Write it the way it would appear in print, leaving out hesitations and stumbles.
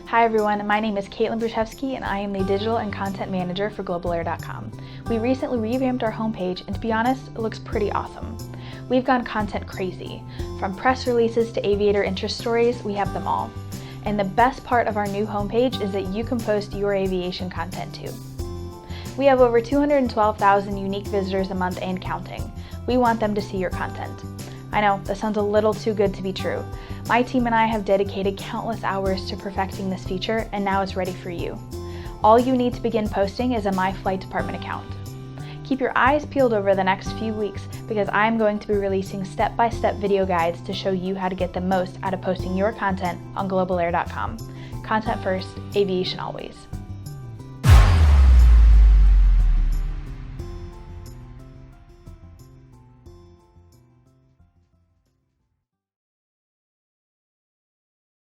Hi everyone, my name is Caitlin Bruszewski and I am the Digital and Content Manager for globalair.com. We recently revamped our homepage and to be honest, it looks pretty awesome. We've gone content crazy. From press releases to aviator interest stories, we have them all. And the best part of our new homepage is that you can post your aviation content too. We have over 212,000 unique visitors a month and counting. We want them to see your content. I know, that sounds a little too good to be true. My team and I have dedicated countless hours to perfecting this feature, and now it's ready for you. All you need to begin posting is a My Flight Department account. Keep your eyes peeled over the next few weeks because I'm going to be releasing step-by-step video guides to show you how to get the most out of posting your content on globalair.com. Content first, aviation always.